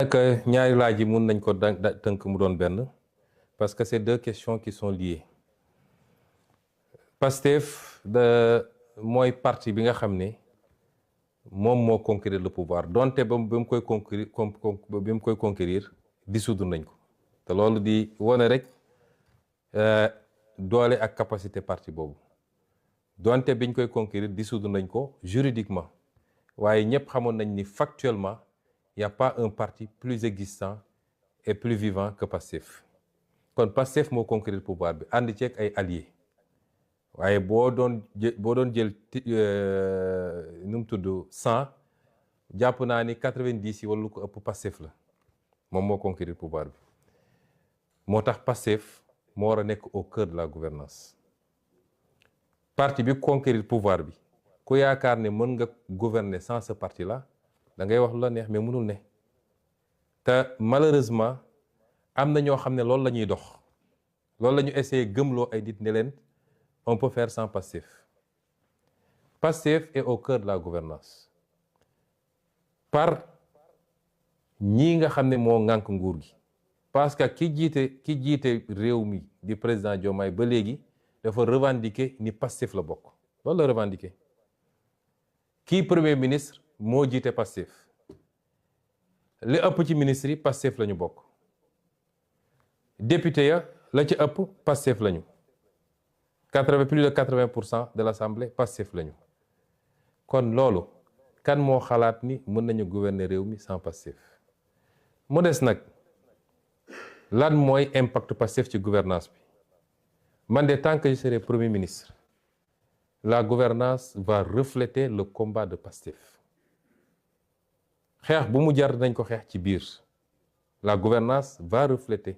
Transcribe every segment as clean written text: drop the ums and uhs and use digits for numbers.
que ñaari laaj yi mun nañ ko tënk mu doon benn parce que c'est deux questions qui sont liées. Pastef mooy parti bi nga xam ne moom moo conquérir le pouvoir donte ba mu koy conquérir dissoudre nañ ko te loolu di wane rek doole ak capacité parti boobu donte biñ koy conquérir dissoudre nañ ko juridiquement waaye ñëpp xamoon nañ ni factuellement il n'y a pas un parti plus existant et plus vivant que Pastef kon Pastef moo conquérir pouvoir bi ànd ceeg ay alliés waaye boo doon jël nu mu tudd 100 jàpp naa ni 90 yi wala lu ko ëpp Pastef la moom moo conquérir pouvoir bi moo tax Pastef moo war a nekk au cœur de la gouvernance parti bi conquérir pouvoir bi ku yaakaar ne mën nga gouverner sans ce parti là da ngay wax lu la neex mais mënul ne te malheureusement am na ñoo xam ne loolu la ñuy dox loolu la ñu essayé gëmloo ay nit ne leen on peut faire sans Pastef. Pastef est au cœur de la gouvernance par ñii nga xam ne moo ŋànk nguur gi parce que ki jiite réew mi di président Diomaye ba léegi dafa revendiquer ni Pastef la bokk loolu la revendiquer kii premier ministre moo jiite Pastef li ëpp ci ministre yi Pastef la ñu bokk député ya la ci ëpp Pastef la ñu plus de 80% de l'Assemblée Pastef la ñu kon loolu kan moo xalaat ni mën nañu gouverner réew mi sans Pastef mu des nag lan mooy impact Pastef ci gouvernance bi man de tant que je serai premier ministre la gouvernance va refléter le combat de Pastef xeex bu mu jar nañ ko xeex ci biir la gouvernance va refléter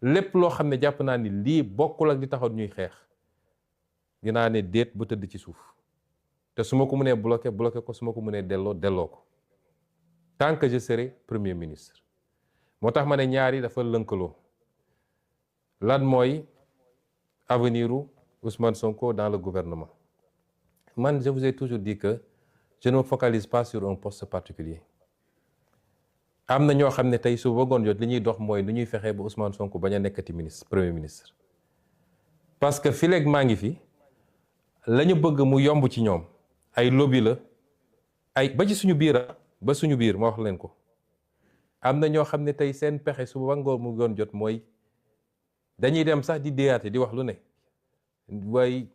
lépp loo xam ne jàpp naa ni lii bokkul ak li taxoon ñuy xeex dinaa ne déet ba tëdd ci suuf te su ma ko mënee bloqué ko su ma ko mënee delloo ko tant que je serai premier ministre moo tax ma ne ñaari dafa lënkaloo lan mooy avenir u Ousmane Sonko dans le gouvernement man je vous ai toujours dit que je ne me focalise pas sur un poste particulier am na ñoo xam ne tey su bëggoon jot li ñuy dox mooy nu ñuy fexee ba Ousmane Sonko bañ a nekkati premier ministre parce que fileeg maa ngi fi la ñu bëgg mu yomb ci ñoom ay lobby la ay ba ci suñu biir ma wax leen ko am na ñoo xam ne tey seen pexe su wangoor mu doon jot mooy dañuy dem sax di déyaate di wax lu ne waaye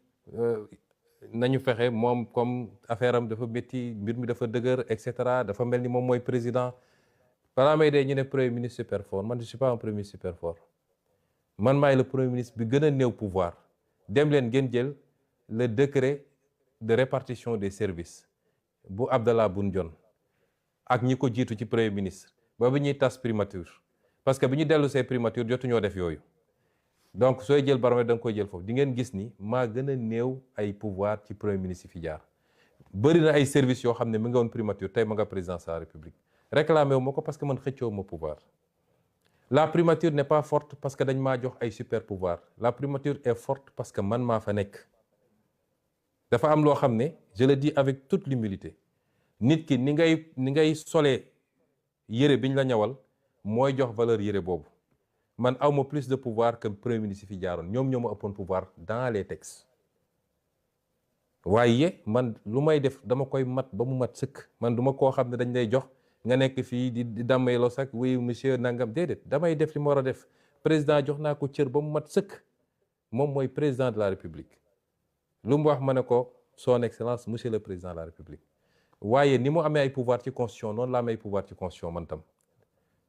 nañu fexe moom comme affaire am dafa métti mbir mi dafa dëgër et cetera dafa mel ni moom mooy président balaa may dee ñu ne premier ministre super fort man je suis pas un premier ministre super fort man maay le premier ministre bi gën a néew pouvoir dem leen ngeen jël le décret de répartition des services bu Abdallah Boun Dionne ak ñi ko jiitu ci premier ministre ba bi ñuy tas primature parce que bi ñu dellu see primature jotuñoo def yooyu donc sooy jël baromètre da nga koy jël foofu di ngeen gis ni maa gën a néew ay pouvoir ci premier ministre yi fi jaar bëri na ay services yoo xam ne mi nga woon primature tey ma nga présidence de la république réclamé wu ma ko parce que man xëccoo ma pouvoir la primature n'est pas forte parce que dañ maa jox ay super pouvoir la primature est forte parce que man maa fa nekk dafa am loo xam ne je le dis avec toute l'humilité nit ki ni ngay solee yére biñ la ñawal mooy jox valeur yére boobu man awma plus de pouvoir que premier ministre fi jaaroon ñoom ñoo ma ëppoon pouvoir dans les textes waaye man lu may def dama koy mat ba mu mat sëkk man duma koo xam ne dañ lay jox nga nekk fii di dammayloo sax oui monsieur nangam déedéet damay def li ma war a def président jox naa ko cër ba mu mat sëkk moom mooy président de la république lu mu wax ma ne ko son excellence monsieur le président de la république waaye ni mu amee ay pouvoir ci constitution noonu la amee ay pouvoir ci constitution man tam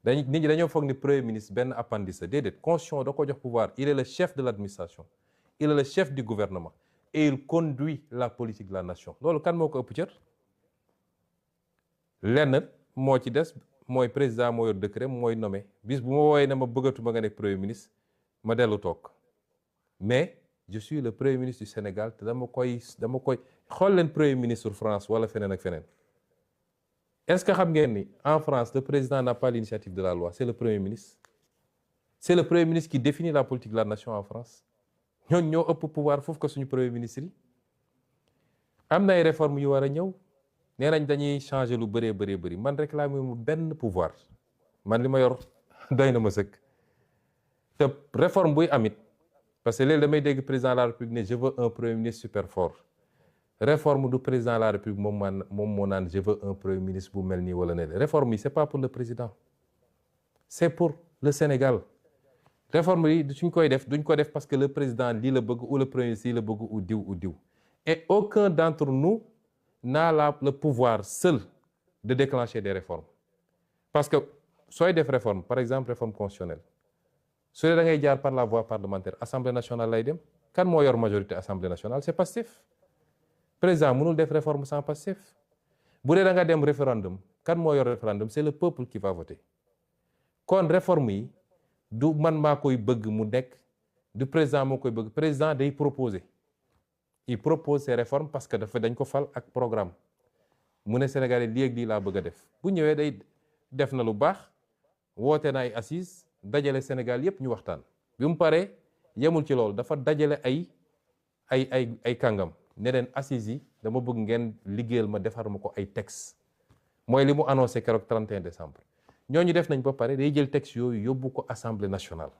nit ñi dañoo foog ni premier ministre benn appendice la déedéet constitution da ko jox pouvoir il est le chef de l'administration il est le chef du gouvernement et il conduit la politique de la nation loolu kan moo ko ëpp cër lenn moo ci des mooy président moo yor décret mooy nommé bis bu ma wooyee ne ma bëggatuma nga nekk premier ministre ma dellu toog mais je suis le premier ministre du Sénégal te dama koy xool leen premier ministre France wala feneen ak feneen est-ce que xam ngeen ni en France le président n'a pas l'initiative de la loi c'est le premier ministre qui définit la politique de la nation en France ñooñu ñoo ëpp pouvoir foofu ko suñu premier ministre yi am na ay réformes yu war a ñëw nee nañ dañuy changer lu bëree bëri man réclamer mu benn pouvoir man li ma yor doy na ma sëkk te réforme buy amit parce que léegi damay dégg président de la république ne je veux un premier ministre super fort réforme du président de la république moom moo naan je veux un premier ministre bu mel nii wala ne réforme yi c'est pas pour le président c'est pour le Sénégal réforme yi suñ koy def duñ ko def parce que le président lii la bëgg ou le premier ministre lii la bëgg ou diw et aucun d'entre nous n'a le pouvoir seul de déclencher des réformes parce que sooy def réforme par exemple réforme constitutionnelle su dee da ngay jaar par la voie parlementaire assemblée nationale lay dem kan moo yor majorité assemblée nationale c'est Pastef président mënul def réforme sans Pastef bu dee da nga dem référendum kan moo yor référendum c'est le peuple qui va voter kon réforme yi du man maa koy bëgg mu nekk du président moo koy bëgg président day proposer il propose ces réformes parce que dañ ko fal ak programme mu ne Sénégalais lii ak lii laa bëgg a def bu ñëwee day def na lu baax woote na ay assises dajale Sénégal yépp ñu waxtaan bi mu paree yemul ci loolu dafa dajale ay kàngam ne leen assises yi dama bëgg ngeen liggéeyal ma defar ma ko ay texte mooy li mu annoncé keroog 31 décembre ñooñu def nañ ba pare day jël texte yooyu yóbbu ko assemblée nationale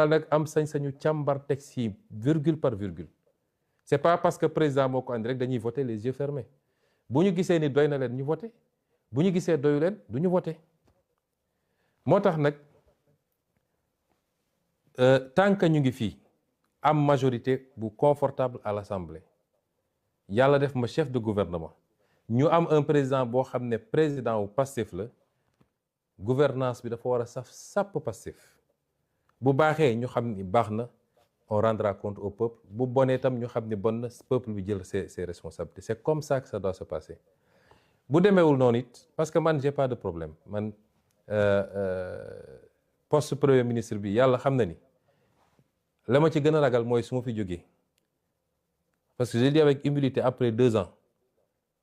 nag am sañ-sañu càmbar texte yi virgule par virgule c'est pas parce que président moo ko andi rek dañuy voter les yeux fermés bu ñu gisee ni doy na leen ñu voter bu ñu gisee doyu leen du ñu voter moo tax nag tant que ñu ngi fii am majorité bu confortable à l'Assemblée yàlla def ma chef de gouvernement ñu am un président boo xam ne président wu Pastef la gouvernance bi dafa war a sàpp Pastef bu baaxee ñu xam ni baax na on rendra compte au peuple bu bonee tam ñu xam ni bon na peuple bi jël ses responsabilités c'est comme ça que ça doit se passer bu demeewul noonu it parce que man j'ai pas de problème man poste premier ministre bi yàlla xam na ni la ma ci gën a ragal mooy su ma fi jógee parce que je dis avec humilité après 2 ans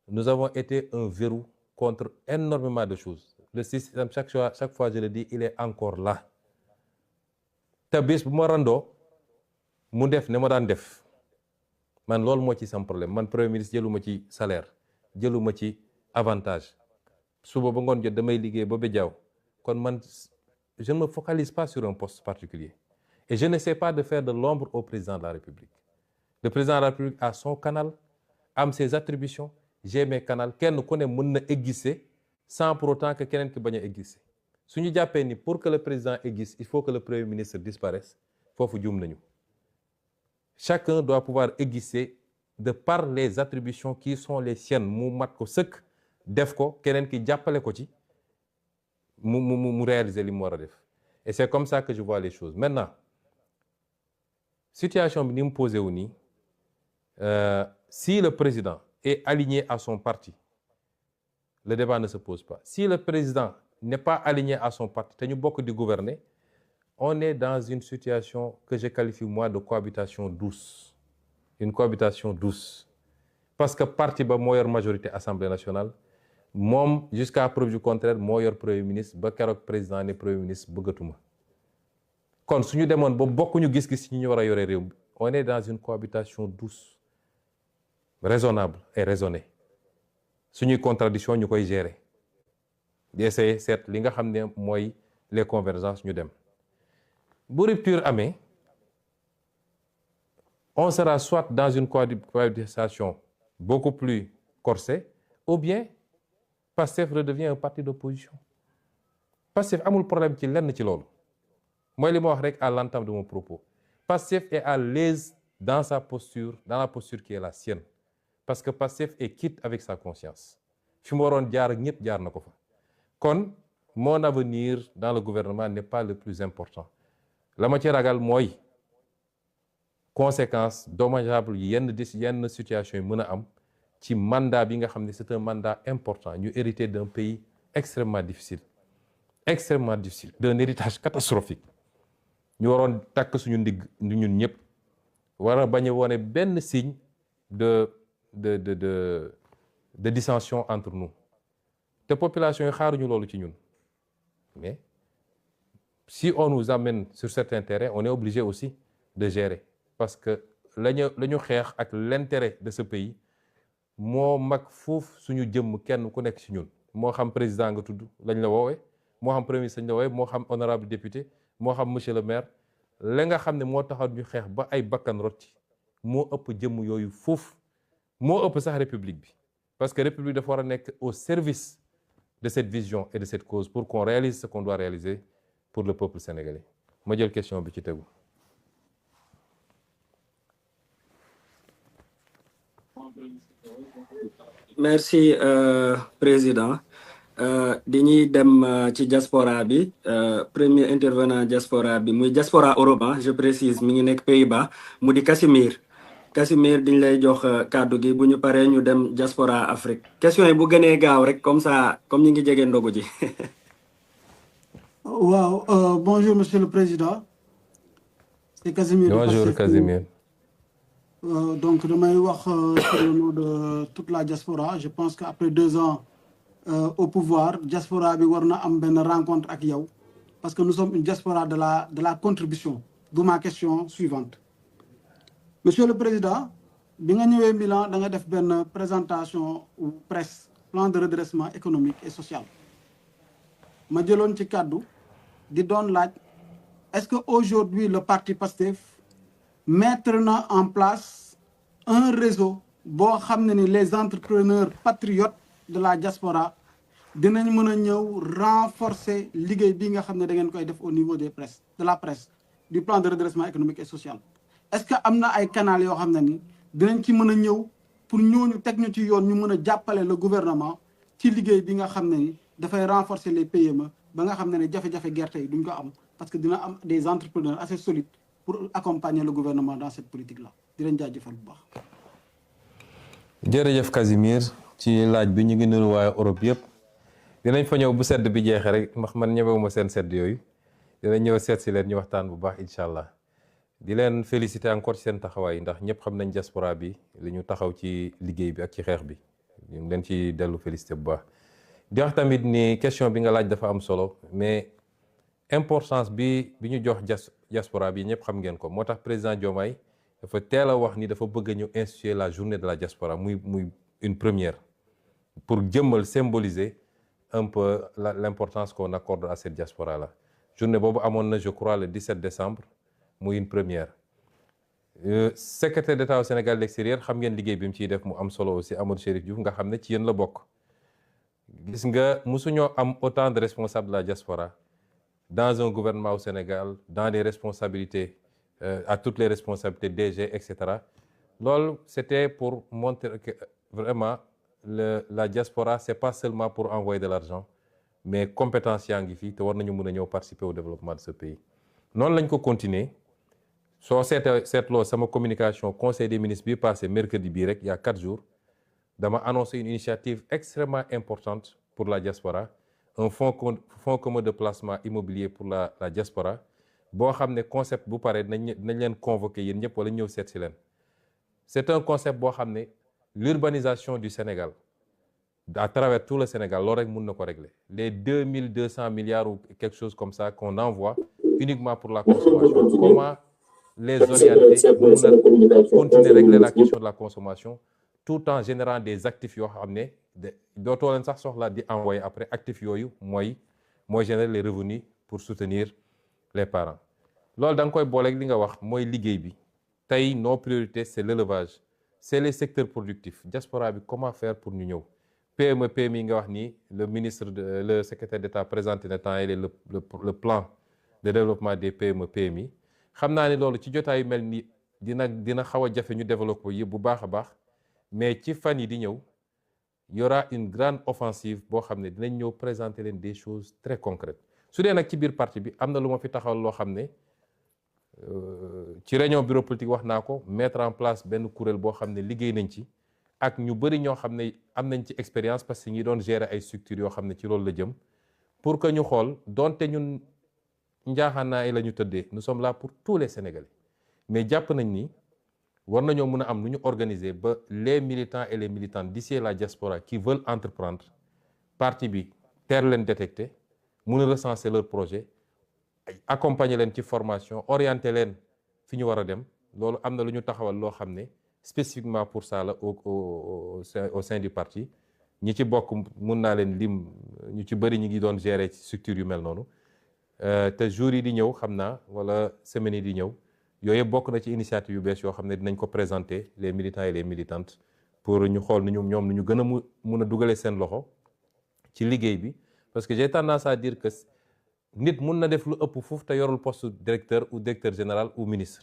nous avons été un verrou contre énormément de choses le système chaque fois je le dis il est encore là te bés bu ma randoo mu def ne ma daan def man loolu moo ci sam problème man premier ministre jëluma ci salaire jëluma ci avantage suba ba ngoon jot damay liggéey ba bejaaw kon man je ne me focalise pas sur un poste particulier et je n'essaie pas de faire de l'ombre au président de la République le président de la République a son canal am ses attributions j'ai mes canaux kenn ku ne mën na exister sans pour autant que keneen ki bañ a exister su ñu jàppee ni pour que le président existe il faut que le premier ministre disparaisse foofu juum nañu chacun doit pouvoir exister de par les attributions qui sont les siennes mu mat ko sëkk def ko keneen ki jàppale ko ci mu réaliser li mu war a def et c'est comme ça que je vois les choses maintenant situation bi ni mu posé wu nii si le président est aligné à son parti le débat ne se pose pas si le président n'est pas aligné à son parti te ñu bokk di gouverner on est dans une situation que je qualifie moi de cohabitation douce une cohabitation douce parce que parti ba moo yor majorité assemblée nationale moom jusqu'à preuve du contraire moo yor premier ministre ba keroog président ne premier ministre bëggatuma kon suñu demoon ba bokkuñu gis-gis ñu war a yore réew mi on est dans une cohabitation douce raisonnable et raisonnée suñuy contradiction ñu koy gérer di essayer seet li nga xam ne mooy les convergences ñu dem bu rupture amee on sera soit dans une cohabitation beaucoup plus corsée ou bien Pastef redevient un parti d'opposition Pastef amul problème ci lenn ci loolu mooy li ma wax rek à l'entame de mon propos Pastef est à l'aise dans sa posture dans la posture qui est la sienne parce que Pastef est quitte avec sa conscience fi mu waroon jaar ak ñëpp jaar na ko fa kon mon avenir dans le gouvernement n'est pas le plus important la ma ci ragal mooy conséquences dommageables yenn situation yi mën a am ci mandat bi nga xam ne c'est un mandat important ñu hérité d'un pays extrêmement difficile d'un héritage catastrophique ñu waroon takk suñu ndigg ñun ñëpp war a bañ a wone benn signe de dissension entre nous te population yi xaaruñu loolu ci ñun mais si on nous amène sur certains terrains on est obligé aussi de gérer parce que la ñu xeex ak l'intérêt de ce pays moo mag foofu suñu jëmm kenn ku nekk ci ñun moo xam président nga tudd lañ la woowee moo xam premier ministre lañ la wooye moo xam honorable député moo xam monsieur le maire la nga xam ne moo taxaw ñu xeex ba ay bakkan rot ci moo ëpp jëmm yooyu foofu moo ëpp sax république bi parce que république dafa war a nekk au service de cette vision et de cette cause pour qu'on réalise ce qu'on doit réaliser pour le peuple sénégalais ma jël question bi ci tegu. merci président dañuy dem ci diaspora bi premier intervenant diaspora bi muy diaspora Europe je précise mi ngi nekk Pays-Bas mu di Casimir diñ lay jox kàddu gi bu ñu paree ñu dem diaspora Afrique question yi bu gënee gaaw rek comme ça comme ñu ngi jege ndogu ji. waaw bonjour monsieur le président. c'est Casimir. Bonjour Casimir. Donc damay wax sur le nom de toute la diaspora je pense qu'après 2 ans au pouvoir diaspora bi war na am benn rencontre ak yow parce que nous sommes une diaspora de la contribution. D'où ma question suivante. Monsieur le président bi nga ñëwee Milan da nga def benn présentation presse plan de redressement économique et social ma jëloon ci kàddu di doon laaj est-ce que aujourd'hui le parti PASTEF mettre na en place un réseau boo xam ne ni les entrepreneurs patriotes de la diaspora dinañ mën a ñëw renforcer liggéey bi nga xam ne da ngeen koy def au niveau des presse de la presse du plan de redressement économique et social. Est-ce que am na ay canaux yoo xam ne ni dinañ ci mën a ñëw pour ñooñu teg ñu ci yoon ñu mën a jàppale le gouvernement ci liggéey bi nga xam ne ni dafay renforcer les PME ba nga xam ne ne jafe-jafe gerte yi duñ ko am parce que dina am des entrepreneurs assez solides pour accompagner le gouvernement dans cette politique-là di leen jaajëfal bu baax. jërëjëf Casimir ci laaj bi ñu ngi nuyu waa Europe yëpp dinañ fa ñëw bu sedd bi jeexee rek ndax man ñëwewuma seen sedd yooyu dinañ ñëw seet si leen ñu waxtaan bu baax incha allah di leen féliciter encore ci seen taxawaay ndax ñëpp xam nañ diaspora bi li ñu taxaw ci liggéey bi ak ci xeex bi ñu ngi leen ci dellu féliciter bu baax. di wax tamit ni question bi nga laaj dafa am solo mais importance bi ñu jox diaspora bi ñëpp xam ngeen ko moo tax président Diomaye dafa teel a wax ni dafa bëgg ñu instituer la journée de la diaspora muy une première pour jëmmal symboliser un peu l'importance qu'on accorde à cette diaspora là journée boobu amoon na je crois le 17 décembre muy une première. Secrétaire d'État au Sénégal de l'extérieur xam ngeen liggéey bi mu ciy def mu am solo aussi Amadou Chérif Diouf nga xam ne ci yéen la bokk gis nga mosuñoo am autant de responsables de la diaspora dans un gouvernement au Sénégal dans les responsabilités à toutes les responsabilités DG etc. loolu c'était pour montrer que vraiment la diaspora c'est pas seulement pour envoyer de l'argent mais compétence yaa ngi fii te war nañu mën a ñëw participer au développement de ce pays noonu lañ ko continuer soo seetloo sama communication conseil des ministres bi passé mercredi bii rek il y a 4 jours dama annoncé une initiative extrêmement importante pour la diaspora un fonds commun de placement immobilier pour la diaspora boo xam ne concept bu pare nañ leen convoquer yéen ñëpp wala ñëw seet si leen c'est un concept boo xam ne l'urbanisation du Sénégal à travers tout le Sénégal loolu rek mën na ko régler les 2200 milliards ou quelque chose comme ça qu'on envoie uniquement pour la consommation comment les orienter mën a continuer régler la question de la consommation tout en générant des actifs yoo xam ne dootoo leen sax soxla di envoyer après actifs yooyu mooy générer les revenus pour soutenir les parents loolu da nga koy booleeg li nga wax mooy liggéey bi tey nos priorités c'est l'élevage c'est les secteurs productifs diaspora bi comment faire pour ñu ñëw PME PMI nga wax nii le secrétaire d'État présenté na temps le plan de développement des PME PMI xam naa ne loolu ci jotaay yu mel ni dina xaw a jafe ñu développer yëpp bu baax a baax mais ci fan yi di ñëw y aura une grande offensive boo xam ne dinañ ñëw présenter leen des choses très concrètes su dee nag ci biir parti bi am na lu ma fi taxawal loo xam ne ci réunion bureau politique wax naa ko mettre en place benn kuréel boo xam ne liggéey nañ ci ak ñu bëri ñoo xam ne am nañ ci expérience parce que ñi doon gérer ay structures yoo xam ne ci loolu la jëm pour que ñu xool donte ñun njaaxaanaay la ñu tëddee nous sommes là pour tous les Sénégalais mais jàpp nañ ni war nañoo mën a am nu ñu organiser ba les militants et les militantes d'ici la diaspora qui veulent entreprendre parti bi teel leen détecter mën a recenser leur projet accompagner leen ci formation orienter leen fi ñu war a dem loolu am na lu ñu taxawal loo xam ne spécifiquement pour ça la au sein du parti ñi ci bokk mun naa leen lim ñu ci bëri ñi ngi doon gérer ci structure yu mel noonu te jours yi di ñëw xam naa wala semaines yi di ñëw yooyu bokk na ci initiative yu bees yoo xam ne dinañ ko présenter les militants et les militantes pour ñu xool ni ñoom ñu gën a mun a dugalee seen loxo ci liggéey bi parce que j'ai tendance à dire que nit mun na def lu ëpp foofu te yorul poste directeur ou directeur général ou ministre